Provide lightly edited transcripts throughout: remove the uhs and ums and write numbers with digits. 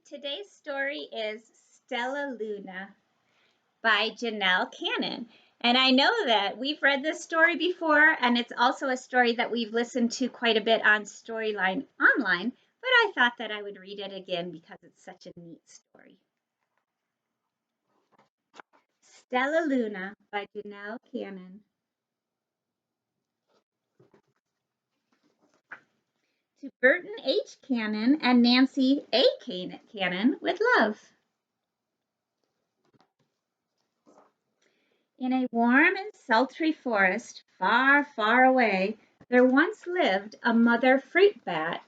Today's story is Stellaluna by Janelle Cannon. And I know that we've read this story before, and it's also a story that we've listened to quite a bit on Storyline Online, but I thought that I would read it again because it's such a neat story. Stellaluna by Janelle Cannon. To Burton H. Cannon and Nancy A. Cannon with love. In a warm and sultry forest, far, far away, there once lived a mother fruit bat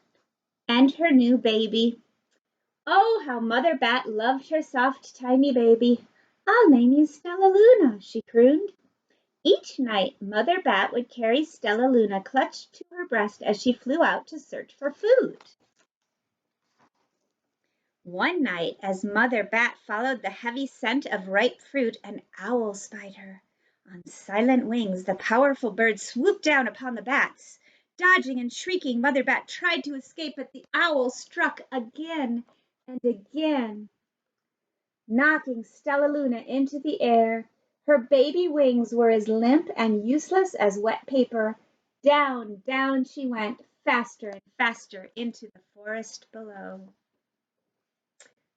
and her new baby. Oh, how Mother Bat loved her soft, tiny baby. "I'll name you Stellaluna," she crooned. Each night Mother Bat would carry Stellaluna clutched to her breast as she flew out to search for food. One night, as Mother Bat followed the heavy scent of ripe fruit, an owl spied her. On silent wings, the powerful bird swooped down upon the bats. Dodging and shrieking, Mother Bat tried to escape, but the owl struck again and again, knocking Stellaluna into the air. Her baby wings were as limp and useless as wet paper. Down, down she went, faster and faster into the forest below.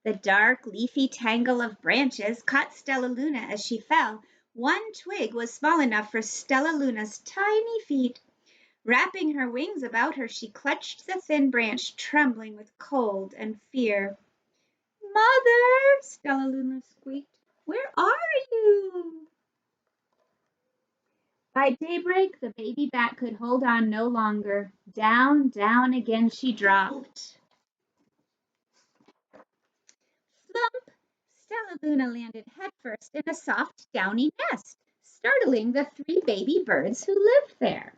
The dark, leafy tangle of branches caught Stellaluna as she fell. One twig was small enough for Stellaluna's tiny feet. Wrapping her wings about her, she clutched the thin branch, trembling with cold and fear. "Mother!" Stellaluna squeaked. "Where are you?" By daybreak, the baby bat could hold on no longer. Down, down again she dropped. Flump! Stellaluna landed headfirst in a soft, downy nest, startling the three baby birds who lived there.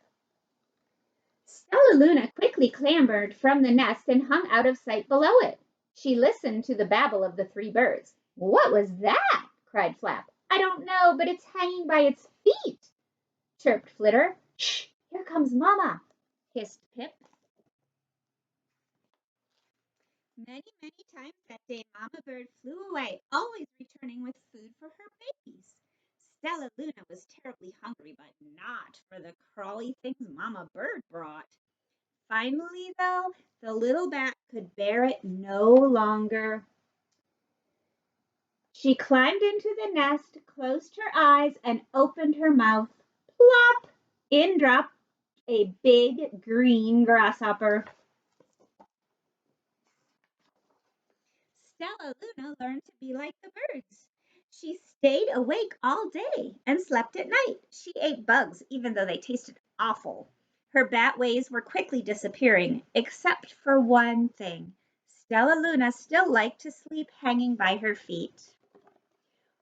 Stellaluna quickly clambered from the nest and hung out of sight below it. She listened to the babble of the three birds. "What was that?" cried Flap. "I don't know, but it's hanging by its feet," chirped Flitter. "Shh! Here comes Mama," hissed Pip. Many, many times that day Mama Bird flew away, always returning with food for her babies. Stellaluna was terribly hungry, but not for the crawly things Mama Bird brought. Finally, though, the little bat could bear it no longer. She climbed into the nest, closed her eyes, and opened her mouth. Plop! In dropped a big green grasshopper. Stellaluna learned to be like the birds. She stayed awake all day and slept at night. She ate bugs, even though they tasted awful. Her bat ways were quickly disappearing, except for one thing. Stellaluna still liked to sleep hanging by her feet.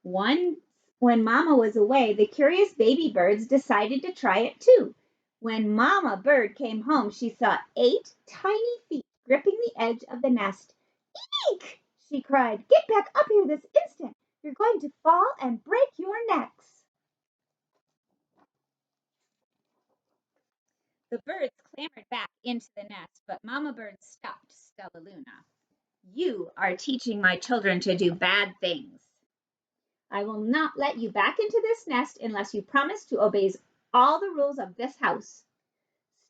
Once, when Mama was away, the curious baby birds decided to try it too. When Mama Bird came home, she saw 8 tiny feet gripping the edge of the nest. "Eek!" she cried. "Get back up here this instant! You're going to fall and break your necks." The birds clambered back into the nest, but Mama Bird stopped Stellaluna. "You are teaching my children to do bad things. I will not let you back into this nest unless you promise to obey all the rules of this house."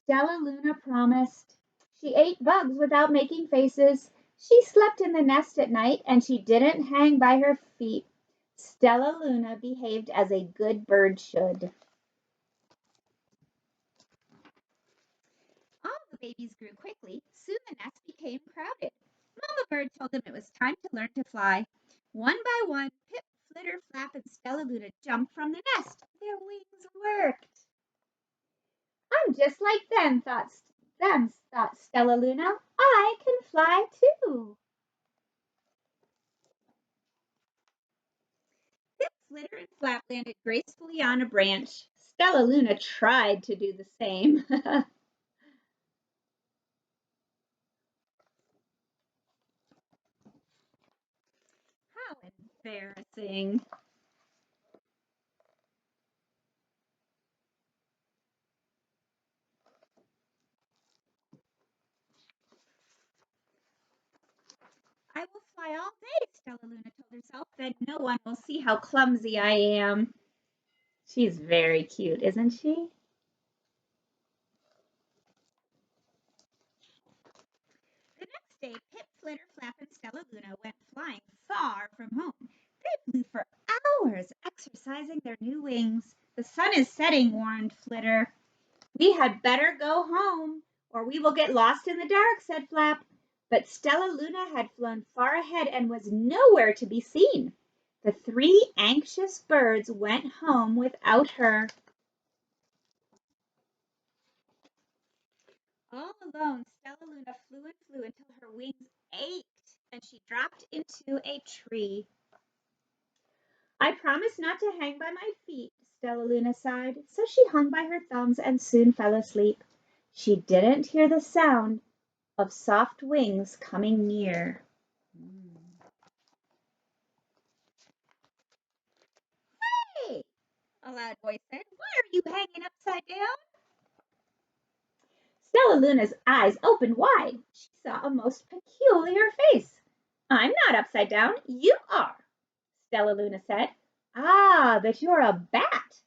Stellaluna promised. She ate bugs without making faces. She slept in the nest at night, and she didn't hang by her feet. Stellaluna behaved as a good bird should. All the babies grew quickly. Soon the nest became crowded. Mama Bird told them it was time to learn to fly. One by one, Pip, Flitter, Flap, and Stellaluna jumped from the nest. Their wings worked. "I'm just like them," thought Stellaluna. "I can fly too." Pip, Flitter, and Flap landed gracefully on a branch. Stellaluna tried to do the same. How embarrassing. I will fly all day, Stellaluna told herself. Then no one will see how clumsy I am. She's very cute, isn't she? The next day, Pip, Flitter, Flap, and Stellaluna went flying far from home. They flew for hours, exercising their new wings. The sun is setting, warned Flitter. We had better go home, or we will get lost in the dark, said Flap. But Stellaluna had flown far ahead and was nowhere to be seen. The three anxious birds went home without her. All alone, Stellaluna flew and flew until her wings ached and she dropped into a tree. I promised not to hang by my feet, Stellaluna sighed, so she hung by her thumbs and soon fell asleep. She didn't hear the sound of soft wings coming near. Hey, a loud voice said, why are you hanging upside down? Stellaluna's eyes opened wide. She saw a most peculiar face. I'm not upside down, you are, Stellaluna said. Ah, but you're a bat.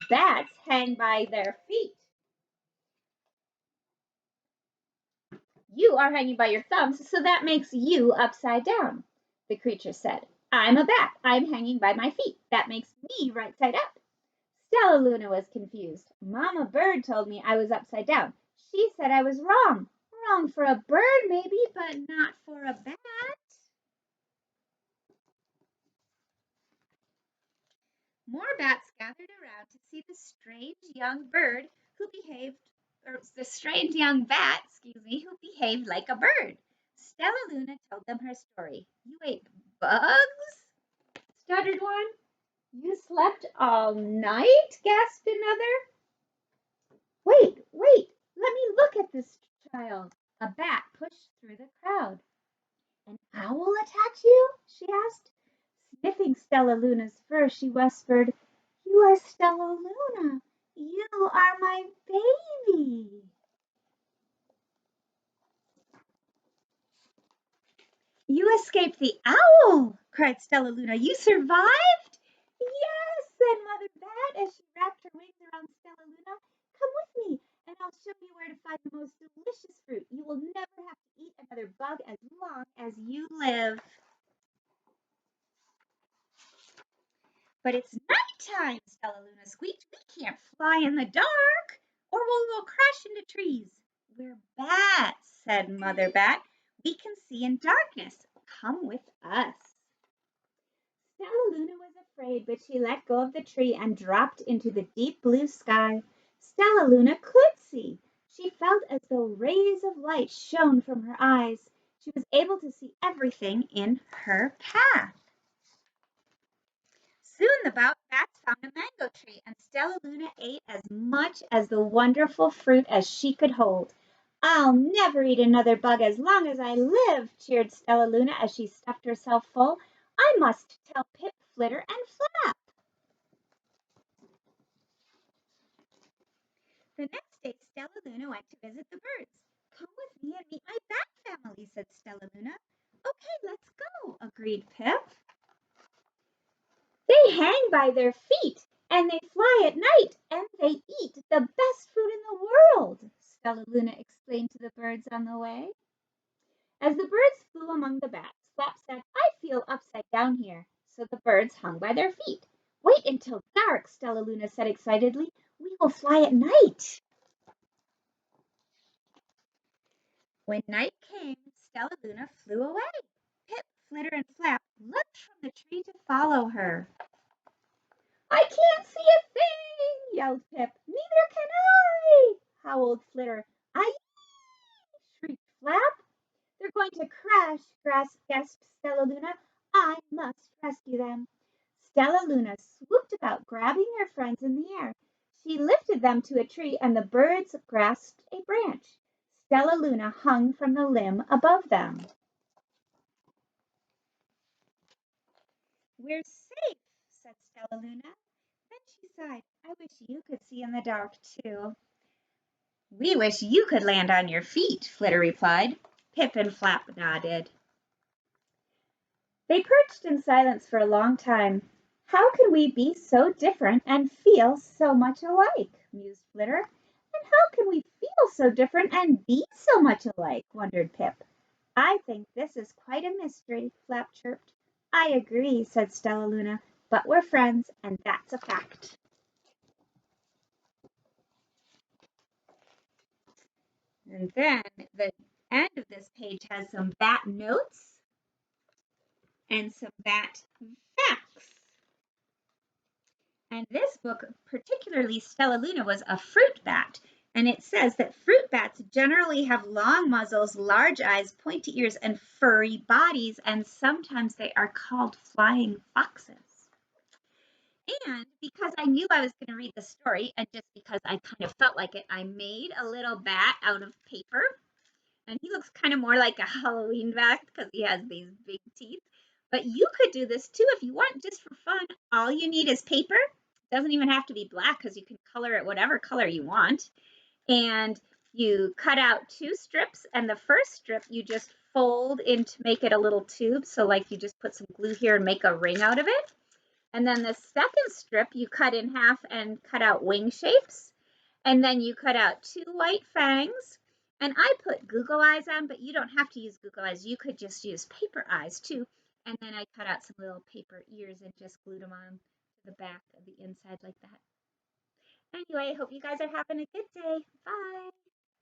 Bats hang by their feet. You are hanging by your thumbs, so that makes you upside down, the creature said. I'm a bat. I'm hanging by my feet. That makes me right side up. Stellaluna was confused. Mama Bird told me I was upside down. She said I was wrong. Wrong for a bird, maybe, but not for a bat. More bats gathered around to see the strange young bird who behaved, or the strange young bat, who behaved like a bird. Stellaluna told them her story. You ate bugs? Stuttered one. You slept all night? Gasped another. Wait, let me look at this child. A bat pushed through the crowd. An owl attack you? She asked. Sniffing Stellaluna's fur, she whispered, you are Stellaluna. You are my baby. You escaped the owl, cried Stellaluna. You survived? Yes, said Mother Bat as she wrapped her wings around Stellaluna. Come with me, and I'll show you where to find the most delicious fruit. You will never have to eat another bug as long as you live. But it's nighttime, Stellaluna squeaked. We can't fly in the dark, or we will crash into trees. We're bats, said Mother Bat. We can see in darkness. Come with us. Stellaluna was afraid, but she let go of the tree and dropped into the deep blue sky. Stellaluna could see. She felt as though rays of light shone from her eyes. She was able to see everything in her path. Soon the bats found a mango tree, and Stellaluna ate as much as the wonderful fruit as she could hold. I'll never eat another bug as long as I live, cheered Stellaluna as she stuffed herself full. I must tell Pip, Flitter, and Flap. The next day, Stellaluna went to visit the birds. Come with me and meet my bat family, said Stellaluna. Okay, let's go, agreed Pip. They hang by their feet, and they fly at night, and they eat the best fruit in the world, Stellaluna explained to the birds on the way. As the birds flew among the bats, Flap said, I feel upside down here. So the birds hung by their feet. Wait until dark, Stellaluna said excitedly. We will fly at night. When night came, Stellaluna flew away. Pip, Flitter, and Flap leapt from the tree to follow her. I can't see a thing, yelled Pip. Neither can I, howled Flitter. I shrieked Flap. They're going to crash, gasped Stellaluna. I must rescue them. Stellaluna swooped about, grabbing her friends in the air. She lifted them to a tree, and the birds grasped a branch. Stellaluna hung from the limb above them. We're safe, said Stellaluna. Then she sighed. I wish you could see in the dark, too. We wish you could land on your feet, Flitter replied. Pip and Flap nodded. They perched in silence for a long time. How can we be so different and feel so much alike? Mused Flitter. And how can we feel so different and be so much alike? Wondered Pip. I think this is quite a mystery, Flap chirped. I agree, said Stellaluna, but we're friends, and that's a fact. And then the end of this page has some bat notes and some bat facts. And this book, particularly Stellaluna, was a fruit bat. And it says that fruit bats generally have long muzzles, large eyes, pointy ears, and furry bodies. And sometimes they are called flying foxes. And because I knew I was going to read the story, and just because I kind of felt like it, I made a little bat out of paper. And he looks kind of more like a Halloween bat because he has these big teeth. But you could do this too if you want, just for fun. All you need is paper. It doesn't even have to be black because you can color it whatever color you want. And you cut out 2 strips, and the first strip you just fold in to make it a little tube. So like you just put some glue here and make a ring out of it. And then the second strip you cut in half and cut out wing shapes. And then you cut out 2 white fangs. And I put Google eyes on, but you don't have to use Google eyes. You could just use paper eyes too. And then I cut out some little paper ears and just glued them on to the back of the inside like that. Anyway, I hope you guys are having a good day. Bye.